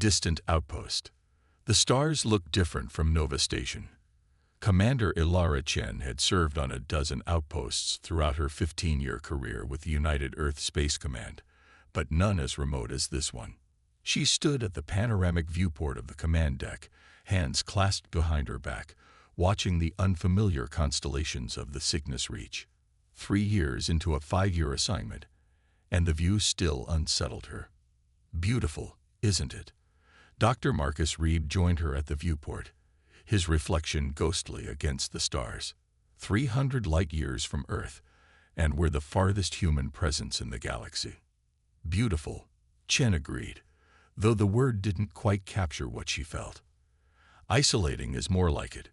Distant outpost. The stars looked different from Nova Station. Commander Ilara Chen had served on a dozen outposts throughout her 15-year career with the United Earth Space Command, but none as remote as this one. She stood at the panoramic viewport of the command deck, hands clasped behind her back, watching the unfamiliar constellations of the Cygnus Reach. 3 years into a 5-year assignment, and the view still unsettled her. Beautiful, isn't it? Dr. Marcus Reed joined her at the viewport, his reflection ghostly against the stars. 300 light-years from Earth, and we're the farthest human presence in the galaxy. Beautiful, Chen agreed, though the word didn't quite capture what she felt. Isolating is more like it.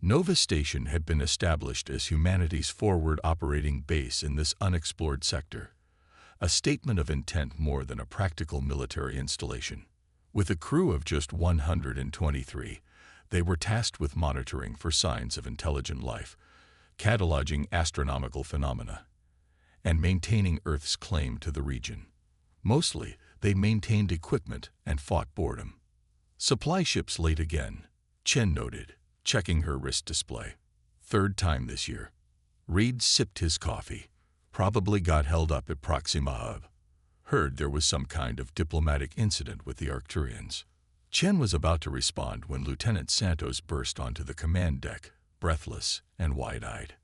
Nova Station had been established as humanity's forward operating base in this unexplored sector, a statement of intent more than a practical military installation. With a crew of just 123, they were tasked with monitoring for signs of intelligent life, cataloging astronomical phenomena, and maintaining Earth's claim to the region. Mostly, they maintained equipment and fought boredom. Supply ships late again, Chen noted, checking her wrist display. 3rd time this year. Reed sipped his coffee. Probably got held up at Proxima Hub. Heard there was some kind of diplomatic incident with the Arcturians. Chen was about to respond when Lieutenant Santos burst onto the command deck, breathless and wide-eyed.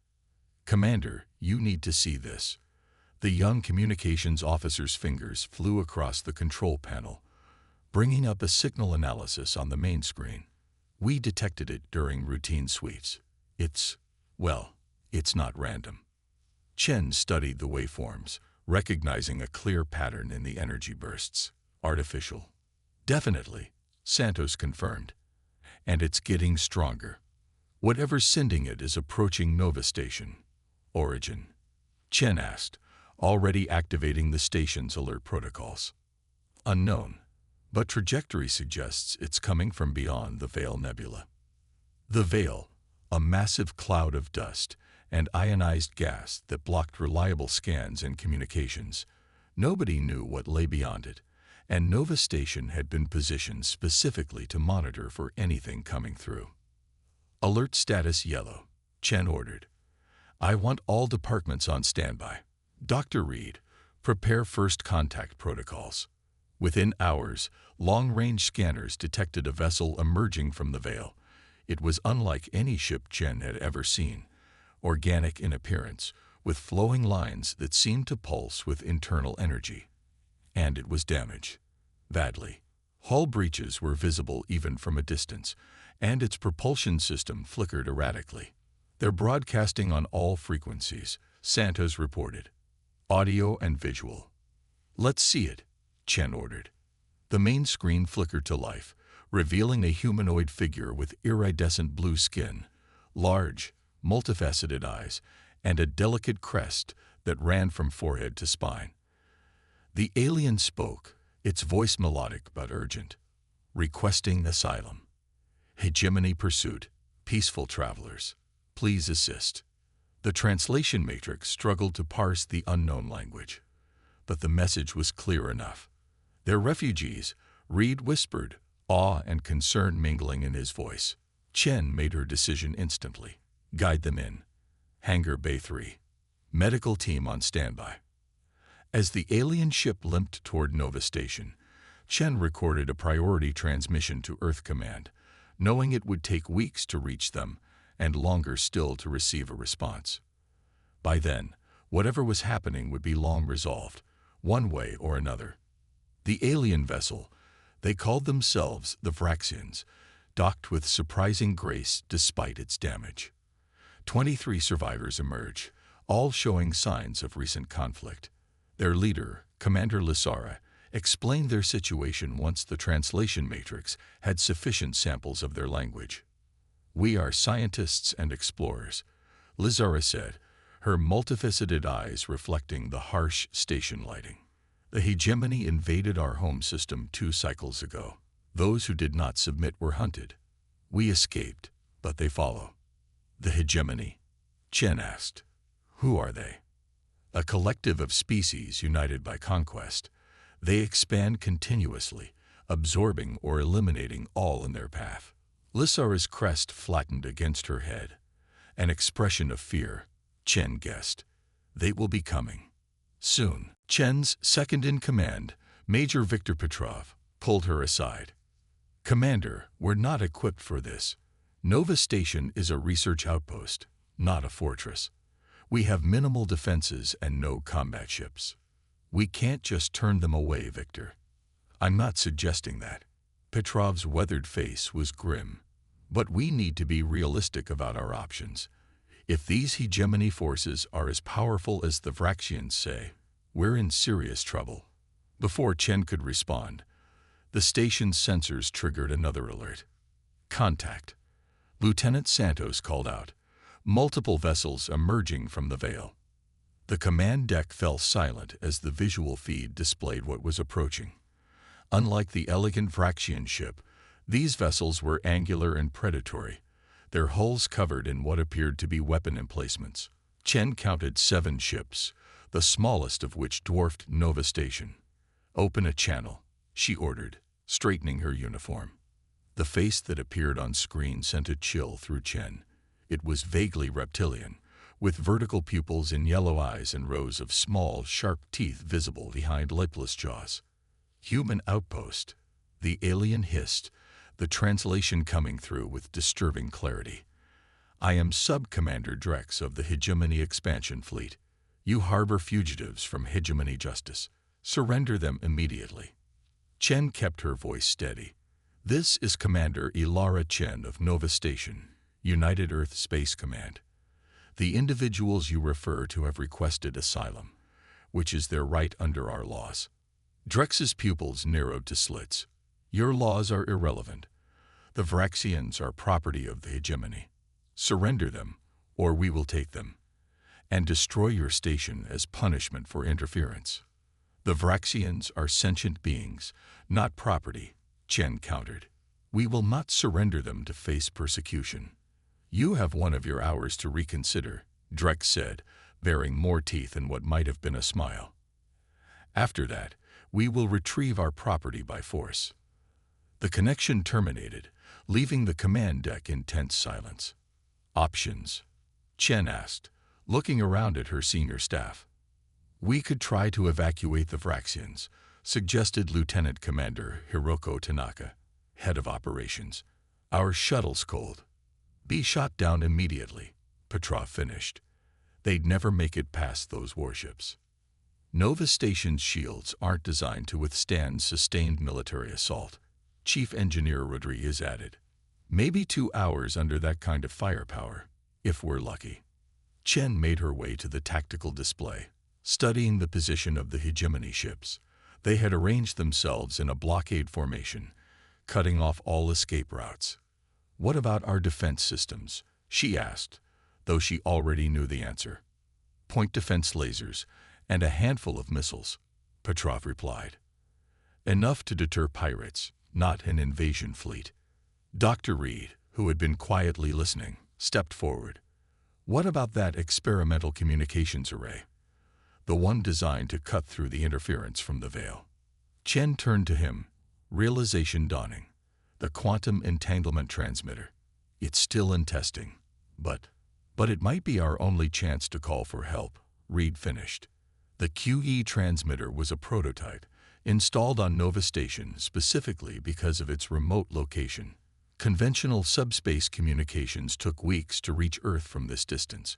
"Commander, you need to see this." The young communications officer's fingers flew across the control panel, bringing up a signal analysis on the main screen. "We detected it during routine sweeps. It's not random." Chen studied the waveforms, recognizing a clear pattern in the energy bursts. "Artificial." "Definitely," Santos confirmed. "And it's getting stronger. Whatever's sending it is approaching Nova Station." "Origin?" Chen asked, already activating the station's alert protocols. "Unknown, but trajectory suggests it's coming from beyond the Veil Nebula." The Veil, a massive cloud of dust and ionized gas that blocked reliable scans and communications. Nobody knew what lay beyond it, and Nova Station had been positioned specifically to monitor for anything coming through. "Alert status yellow," Chen ordered. "I want all departments on standby. Dr. Reed, prepare first contact protocols." Within hours, long-range scanners detected a vessel emerging from the Veil. It was unlike any ship Chen had ever seen, organic in appearance, with flowing lines that seemed to pulse with internal energy. And it was damaged. Badly. Hull breaches were visible even from a distance, and its propulsion system flickered erratically. "They're broadcasting on all frequencies," Santos reported. "Audio and visual." "Let's see it," Chen ordered. The main screen flickered to life, revealing a humanoid figure with iridescent blue skin, large, multifaceted eyes, and a delicate crest that ran from forehead to spine. The alien spoke, its voice melodic but urgent. "Requesting asylum. Hegemony pursuit. Peaceful travelers. Please assist." The translation matrix struggled to parse the unknown language, but the message was clear enough. "They're refugees," Reed whispered, awe and concern mingling in his voice. Chen made her decision instantly. "Guide them in. Hangar Bay 3. Medical team on standby." As the alien ship limped toward Nova Station, Chen recorded a priority transmission to Earth Command, knowing it would take weeks to reach them and longer still to receive a response. By then, whatever was happening would be long resolved, one way or another. The alien vessel, they called themselves the Vraxians, docked with surprising grace despite its damage. 23 survivors emerge, all showing signs of recent conflict. Their leader, Commander Lissara, explained their situation once the translation matrix had sufficient samples of their language. "We are scientists and explorers," Lissara said, her multifaceted eyes reflecting the harsh station lighting. "The hegemony invaded our home system 2 cycles ago. Those who did not submit were hunted. We escaped, but they follow." "The hegemony?" Chen asked. "Who are they?" "A collective of species united by conquest. They expand continuously, absorbing or eliminating all in their path. Lysara's crest flattened against her head, an expression of fear. Chen guessed. They will be coming. Soon. Chen's second-in-command, Major Viktor Petrov, pulled her aside. Commander, we're not equipped for this. Nova Station is a research outpost, not a fortress. We have minimal defenses and no combat ships. We can't just turn them away, Victor. I'm not suggesting that. Petrov's weathered face was grim. But we need to be realistic about our options. If these hegemony forces are as powerful as the Vraxians say, we're in serious trouble. Before Chen could respond, the station's sensors triggered another alert. Contact. Lieutenant Santos called out, multiple vessels emerging from the veil. The command deck fell silent as the visual feed displayed what was approaching. Unlike the elegant Vraxian ship, these vessels were angular and predatory, their hulls covered in what appeared to be weapon emplacements. Chen counted 7 ships, the smallest of which dwarfed Nova Station. Open a channel, she ordered, straightening her uniform. The face that appeared on screen sent a chill through Chen. It was vaguely reptilian, with vertical pupils and yellow eyes and rows of small, sharp teeth visible behind lipless jaws. Human outpost, the alien hissed, the translation coming through with disturbing clarity. I am Sub-Commander Drex of the Hegemony Expansion Fleet. You harbor fugitives from Hegemony Justice. Surrender them immediately. Chen kept her voice steady. This is Commander Ilara Chen of Nova Station, United Earth Space Command. The individuals you refer to have requested asylum, which is their right under our laws. Drex's pupils narrowed to slits. Your laws are irrelevant. The Vraxians are property of the hegemony. Surrender them, or we will take them, and destroy your station as punishment for interference. The Vraxians are sentient beings, not property, Chen countered. We will not surrender them to face persecution. You have one of your hours to reconsider, Drex said, baring more teeth in what might have been a smile. After that, we will retrieve our property by force. The connection terminated, leaving the command deck in tense silence. Options? Chen asked, looking around at her senior staff. We could try to evacuate the Vraxians, suggested Lieutenant Commander Hiroko Tanaka, head of operations. Our shuttle's cold. Be shot down immediately, Petrov finished. They'd never make it past those warships. Nova Station's shields aren't designed to withstand sustained military assault, Chief Engineer Rodriguez added. Maybe 2 hours under that kind of firepower, if we're lucky. Chen made her way to the tactical display, studying the position of the hegemony ships. They had arranged themselves in a blockade formation, cutting off all escape routes. What about our defense systems? She asked, though she already knew the answer. Point defense lasers and a handful of missiles, Petrov replied. Enough to deter pirates, not an invasion fleet. Dr. Reed, who had been quietly listening, stepped forward. What about that experimental communications array? The one designed to cut through the interference from the veil. Chen turned to him, realization dawning. The quantum entanglement transmitter. It's still in testing, but it might be our only chance to call for help, Reed finished. The QE transmitter was a prototype, installed on Nova Station specifically because of its remote location. Conventional subspace communications took weeks to reach Earth from this distance,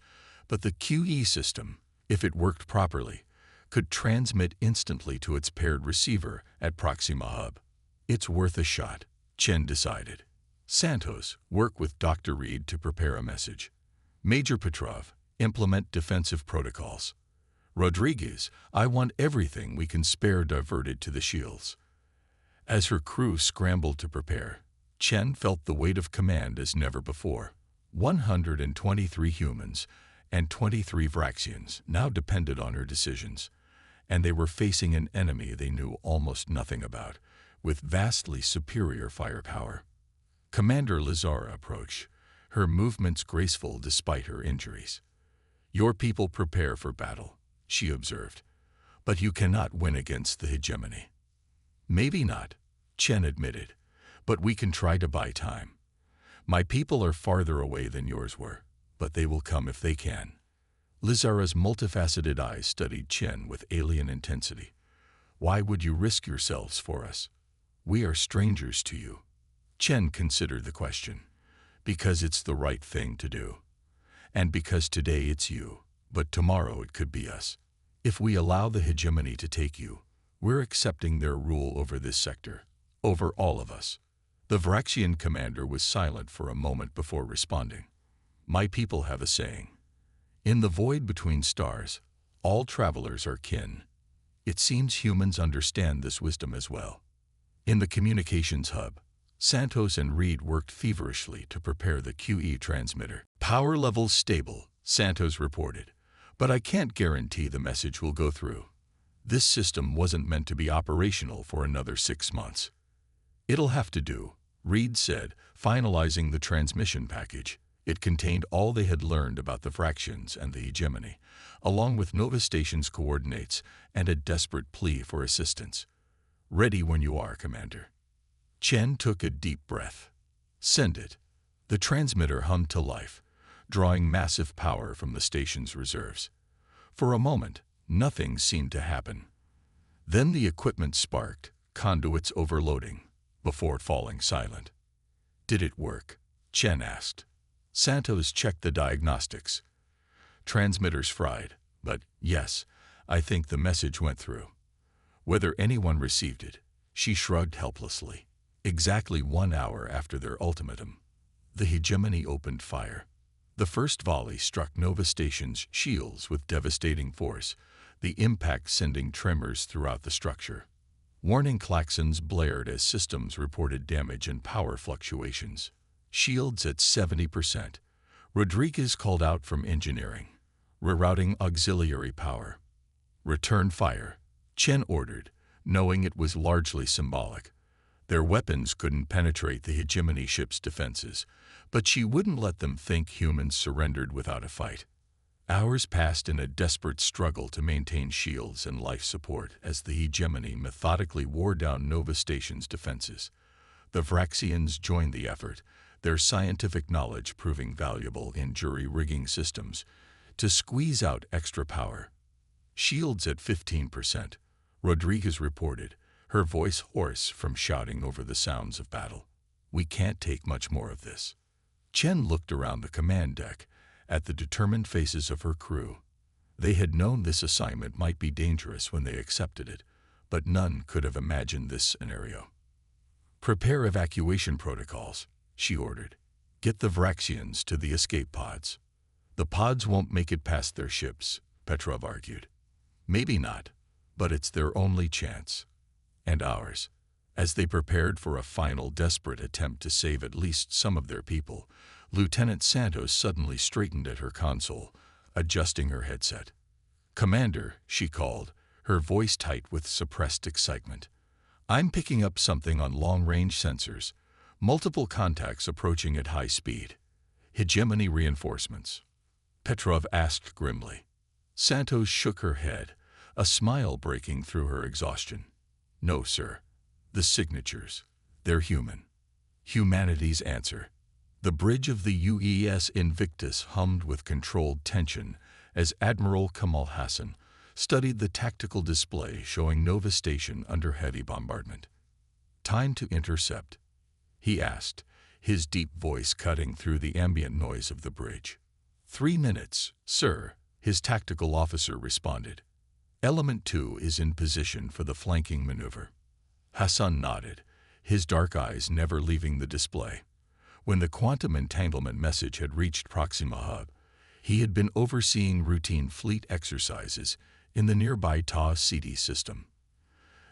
but the QE system, if it worked properly, could transmit instantly to its paired receiver at Proxima Hub. It's worth a shot, Chen decided. Santos, work with Dr. Reed to prepare a message. Major Petrov, implement defensive protocols. Rodriguez, I want everything we can spare diverted to the shields. As her crew scrambled to prepare, Chen felt the weight of command as never before. 123 humans and 23 Vraxians now depended on her decisions, and they were facing an enemy they knew almost nothing about, with vastly superior firepower. Commander Lysara approached, her movements graceful despite her injuries. Your people prepare for battle, she observed, but you cannot win against the hegemony. Maybe not, Chen admitted. But we can try to buy time. My people are farther away than yours were, but they will come if they can. Lizara's multifaceted eyes studied Chen with alien intensity. Why would you risk yourselves for us? We are strangers to you. Chen considered the question. Because it's the right thing to do. And because today it's you, but tomorrow it could be us. If we allow the hegemony to take you, we're accepting their rule over this sector, over all of us. The Vraxian commander was silent for a moment before responding. My people have a saying. In the void between stars, all travelers are kin. It seems humans understand this wisdom as well. In the communications hub, Santos and Reed worked feverishly to prepare the QE transmitter. Power levels stable, Santos reported, but I can't guarantee the message will go through. This system wasn't meant to be operational for another 6 months. It'll have to do, Reed said, finalizing the transmission package. It contained all they had learned about the fractions and the hegemony, along with Nova Station's coordinates and a desperate plea for assistance. Ready when you are, Commander. Chen took a deep breath. Send it. The transmitter hummed to life, drawing massive power from the station's reserves. For a moment, nothing seemed to happen. Then the equipment sparked, conduits overloading, before falling silent. Did it work? Chen asked. Santos checked the diagnostics. Transmitters fried, but yes, I think the message went through. Whether anyone received it, she shrugged helplessly. Exactly 1 hour after their ultimatum, the hegemony opened fire. The first volley struck Nova Station's shields with devastating force, the impact sending tremors throughout the structure. Warning klaxons blared as systems reported damage and power fluctuations. Shields at 70%. Rodriguez called out from engineering, rerouting auxiliary power. Return fire, Chen ordered, knowing it was largely symbolic. Their weapons couldn't penetrate the hegemony ship's defenses, but she wouldn't let them think humans surrendered without a fight. Hours passed in a desperate struggle to maintain shields and life support as the hegemony methodically wore down Nova Station's defenses. The Vraxians joined the effort, their scientific knowledge proving valuable in jury-rigging systems, to squeeze out extra power. Shields at 15%, Rodriguez reported, her voice hoarse from shouting over the sounds of battle. We can't take much more of this. Chen looked around the command deck, at the determined faces of her crew. They had known this assignment might be dangerous when they accepted it, but none could have imagined this scenario. Prepare evacuation protocols, she ordered. Get the Vraxians to the escape pods. The pods won't make it past their ships, Petrov argued. Maybe not, but it's their only chance. And ours. As they prepared for a final desperate attempt to save at least some of their people, Lieutenant Santos suddenly straightened at her console, adjusting her headset. Commander, she called, her voice tight with suppressed excitement. I'm picking up something on long-range sensors. Multiple contacts approaching at high speed. Hegemony reinforcements. Petrov asked grimly. Santos shook her head, a smile breaking through her exhaustion. No, sir. The signatures. They're human. Humanity's answer. The bridge of the UES Invictus hummed with controlled tension as Admiral Kamal Hassan studied the tactical display showing Nova Station under heavy bombardment. Time to intercept, he asked, his deep voice cutting through the ambient noise of the bridge. 3 minutes, sir, his tactical officer responded. Element 2 is in position for the flanking maneuver. Hassan nodded, his dark eyes never leaving the display. When the quantum entanglement message had reached Proxima Hub, he had been overseeing routine fleet exercises in the nearby Ta-CD system.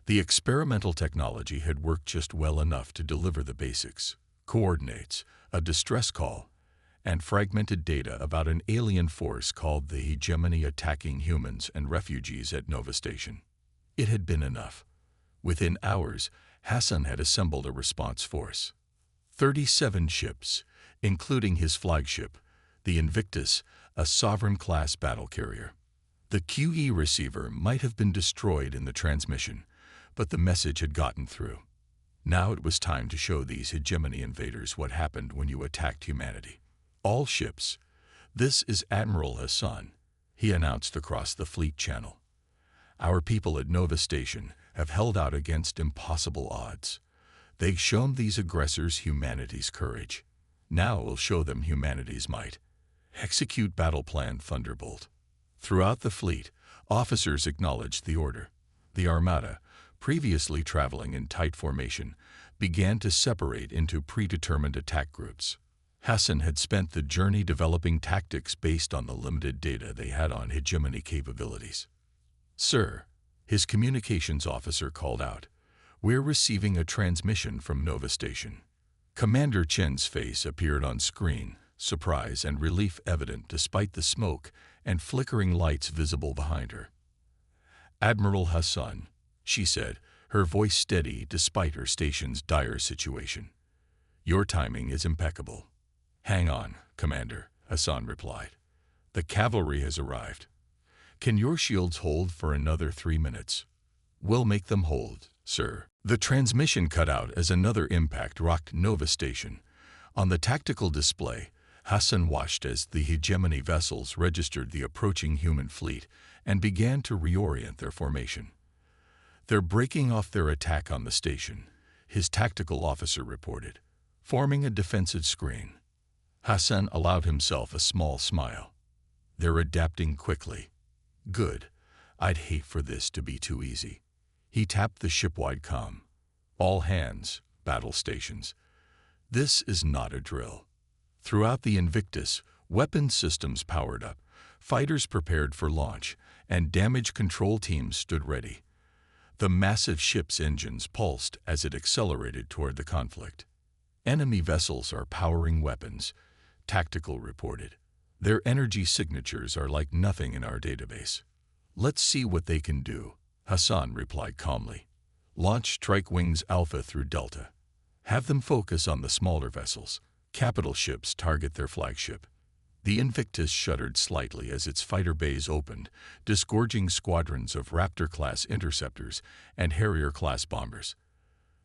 The experimental technology had worked just well enough to deliver the basics, coordinates, a distress call, and fragmented data about an alien force called the Hegemony attacking humans and refugees at Nova Station. It had been enough. Within hours, Hassan had assembled a response force. 37 ships, including his flagship, the Invictus, a Sovereign-class battle carrier. The QE receiver might have been destroyed in the transmission, but the message had gotten through. Now it was time to show these hegemony invaders what happened when you attacked humanity. All ships. This is Admiral Hassan, he announced across the fleet channel. Our people at Nova Station have held out against impossible odds. They've shown these aggressors humanity's courage. Now we'll show them humanity's might. Execute Battle Plan Thunderbolt. Throughout the fleet, officers acknowledged the order. The Armada, previously traveling in tight formation, began to separate into predetermined attack groups. Hassan had spent the journey developing tactics based on the limited data they had on hegemony capabilities. "Sir," his communications officer called out, "we're receiving a transmission from Nova Station." Commander Chen's face appeared on screen, surprise and relief evident despite the smoke and flickering lights visible behind her. "Admiral Hassan," she said, her voice steady despite her station's dire situation. "Your timing is impeccable." "Hang on, Commander," Hassan replied. "The cavalry has arrived. Can your shields hold for another 3 minutes?" "We'll make them hold, sir." The transmission cut out as another impact rocked Nova Station. On the tactical display, Hassan watched as the hegemony vessels registered the approaching human fleet and began to reorient their formation. "They're breaking off their attack on the station," his tactical officer reported, forming a defensive screen. Hassan allowed himself a small smile. "They're adapting quickly. Good. I'd hate for this to be too easy." He tapped the shipwide comm. "All hands, battle stations. This is not a drill." Throughout the Invictus, weapons systems powered up, fighters prepared for launch, and damage control teams stood ready. The massive ship's engines pulsed as it accelerated toward the conflict. "Enemy vessels are powering weapons," Tactical reported. "Their energy signatures are like nothing in our database." "Let's see what they can do," Hassan replied calmly. "Launch strike wings Alpha through Delta. Have them focus on the smaller vessels. Capital ships target their flagship." The Invictus shuddered slightly as its fighter bays opened, disgorging squadrons of Raptor-class interceptors and Harrier-class bombers.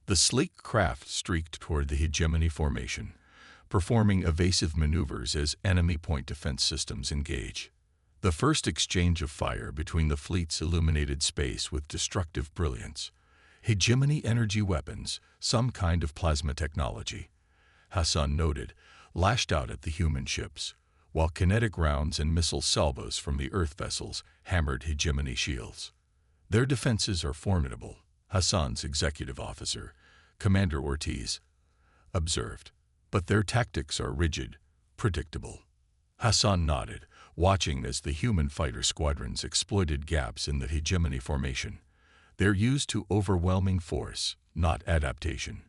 The sleek craft streaked toward the hegemony formation, performing evasive maneuvers as enemy point defense systems engage. The first exchange of fire between the fleets illuminated space with destructive brilliance. Hegemony energy weapons, some kind of plasma technology, Hassan noted, lashed out at the human ships, while kinetic rounds and missile salvos from the Earth vessels hammered hegemony shields. "Their defenses are formidable," Hassan's executive officer, Commander Ortiz, observed. "But their tactics are rigid, predictable." Hassan nodded, watching as the human fighter squadrons exploited gaps in the hegemony formation. "They're used to overwhelming force, not adaptation.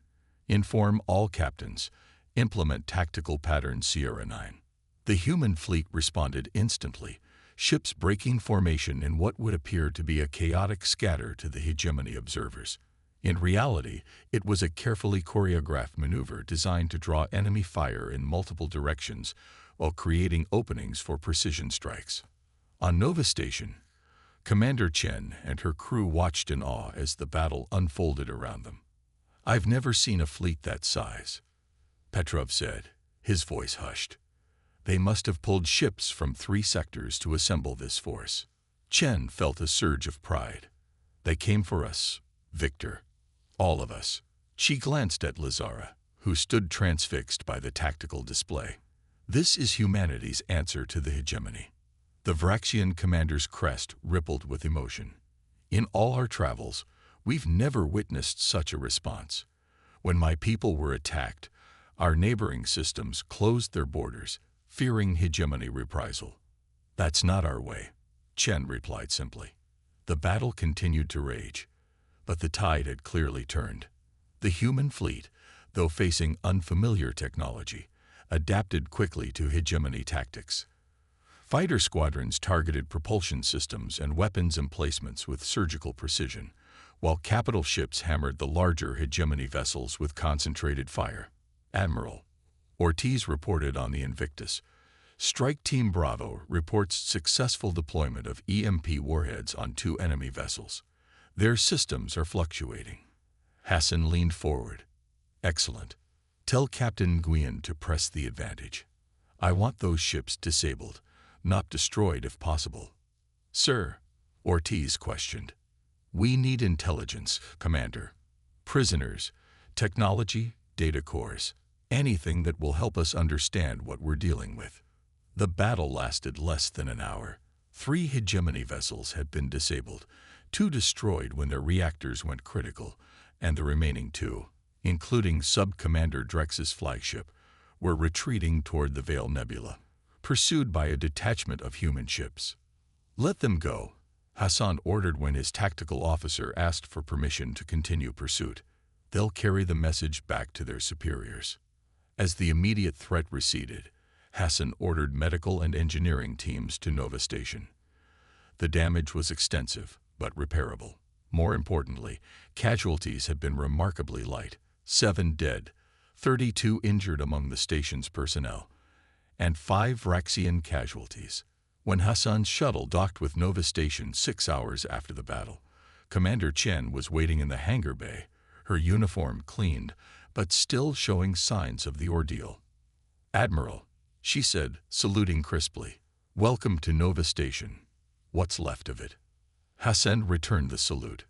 Inform all captains. Implement tactical pattern Sierra 9. The human fleet responded instantly, ships breaking formation in what would appear to be a chaotic scatter to the hegemony observers. In reality, it was a carefully choreographed maneuver designed to draw enemy fire in multiple directions while creating openings for precision strikes. On Nova Station, Commander Chen and her crew watched in awe as the battle unfolded around them. "I've never seen a fleet that size," Petrov said, his voice hushed. "They must have pulled ships from 3 sectors to assemble this force." Chen felt a surge of pride. "They came for us, Victor. All of us." She glanced at Lazara, who stood transfixed by the tactical display. "This is humanity's answer to the hegemony." The Vraxian commander's crest rippled with emotion. "In all our travels, we've never witnessed such a response. When my people were attacked, our neighboring systems closed their borders, fearing hegemony reprisal. That's not our way," Chen replied simply. The battle continued to rage, but the tide had clearly turned. The human fleet, though facing unfamiliar technology, adapted quickly to hegemony tactics. Fighter squadrons targeted propulsion systems and weapons emplacements with surgical precision, while capital ships hammered the larger hegemony vessels with concentrated fire. "Admiral," Ortiz reported on the Invictus, "Strike Team Bravo reports successful deployment of EMP warheads on 2 enemy vessels. Their systems are fluctuating." Hassan leaned forward. Excellent. Tell Captain Nguyen to press the advantage. I want those ships disabled, not destroyed if possible. Sir, Ortiz questioned. We need intelligence, Commander. Prisoners, technology, data cores, anything that will help us understand what we're dealing with. The battle lasted less than an hour. 3 hegemony vessels had been disabled, 2 destroyed when their reactors went critical, and the remaining 2, including Sub-Commander Drex's flagship, were retreating toward the Veil Nebula, pursued by a detachment of human ships. Let them go, Hassan ordered when his tactical officer asked for permission to continue pursuit. They'll carry the message back to their superiors. As the immediate threat receded, Hassan ordered medical and engineering teams to Nova Station. The damage was extensive, but repairable. More importantly, casualties had been remarkably light. 7 dead, 32 injured among the station's personnel, and 5 Vraxian casualties. When Hassan's shuttle docked with Nova Station 6 hours after the battle, Commander Chen was waiting in the hangar bay, her uniform cleaned, but still showing signs of the ordeal. Admiral, she said, saluting crisply, welcome to Nova Station. What's left of it? Hassan returned the salute.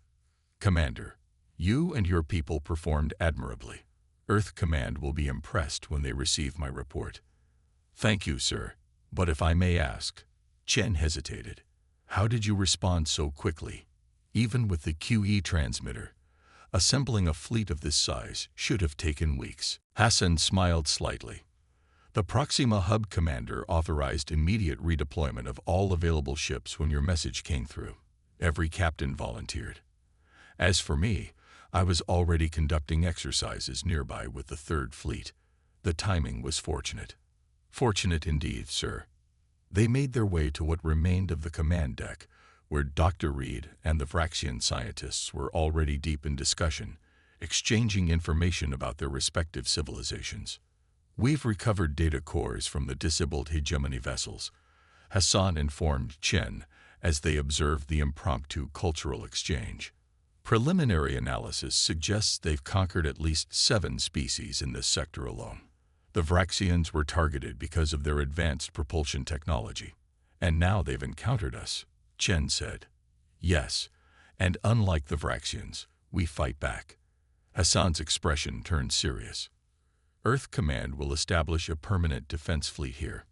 Commander, you and your people performed admirably. Earth Command will be impressed when they receive my report. Thank you, sir. But if I may ask, Chen hesitated. How did you respond so quickly? Even with the QE transmitter, assembling a fleet of this size should have taken weeks. Hassan smiled slightly. The Proxima Hub commander authorized immediate redeployment of all available ships when your message came through. Every captain volunteered. As for me, I was already conducting exercises nearby with the Third Fleet. The timing was fortunate. Fortunate indeed, sir. They made their way to what remained of the command deck, where Dr. Reed and the Vraxian scientists were already deep in discussion, exchanging information about their respective civilizations. We've recovered data cores from the disabled hegemony vessels, Hassan informed Chen as they observed the impromptu cultural exchange. Preliminary analysis suggests they've conquered at least 7 species in this sector alone. The Vraxians were targeted because of their advanced propulsion technology, and now they've encountered us, Chen said. Yes, and unlike the Vraxians, we fight back. Hassan's expression turned serious. Earth Command will establish a permanent defense fleet here.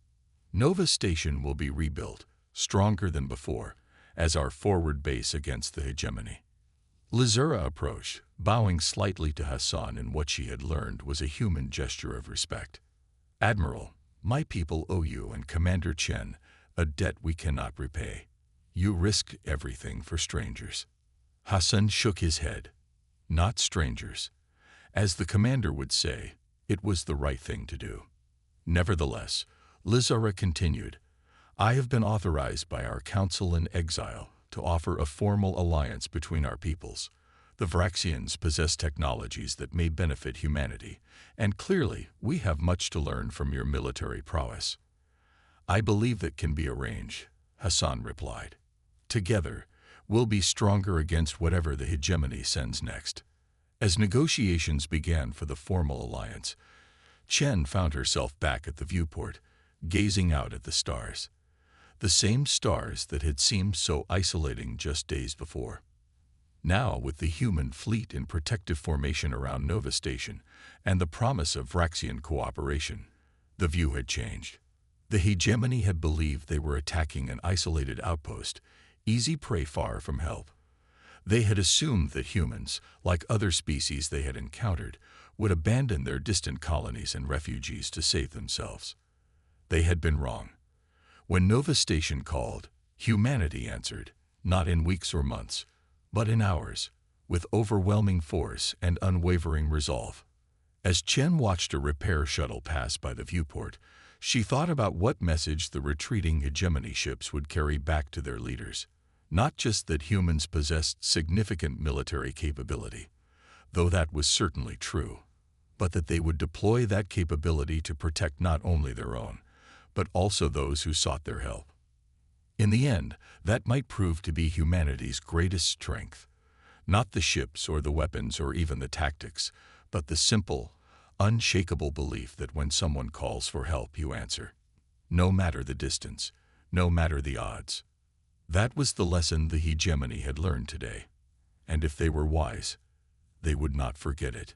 Nova Station will be rebuilt, stronger than before, as our forward base against the hegemony. Lazura approached, bowing slightly to Hassan, and what she had learned was a human gesture of respect. Admiral, my people owe you and Commander Chen a debt we cannot repay. You risked everything for strangers. Hassan shook his head. Not strangers. As the commander would say, it was the right thing to do. Nevertheless, Lazura continued, I have been authorized by our council in exile to offer a formal alliance between our peoples. The Vraxians possess technologies that may benefit humanity, and clearly we have much to learn from your military prowess. I believe that can be arranged, Hassan replied. Together, we'll be stronger against whatever the hegemony sends next. As negotiations began for the formal alliance, Chen found herself back at the viewport, gazing out at the stars. The same stars that had seemed so isolating just days before. Now, with the human fleet in protective formation around Nova Station and the promise of Vraxian cooperation, the view had changed. The hegemony had believed they were attacking an isolated outpost, easy prey far from help. They had assumed that humans, like other species they had encountered, would abandon their distant colonies and refugees to save themselves. They had been wrong. When Nova Station called, humanity answered, not in weeks or months, but in hours, with overwhelming force and unwavering resolve. As Chen watched a repair shuttle pass by the viewport, she thought about what message the retreating hegemony ships would carry back to their leaders. Not just that humans possessed significant military capability, though that was certainly true, but that they would deploy that capability to protect not only their own, but also those who sought their help. In the end, that might prove to be humanity's greatest strength. Not the ships or the weapons or even the tactics, but the simple, unshakable belief that when someone calls for help, you answer. No matter the distance, no matter the odds. That was the lesson the hegemony had learned today. And if they were wise, they would not forget it.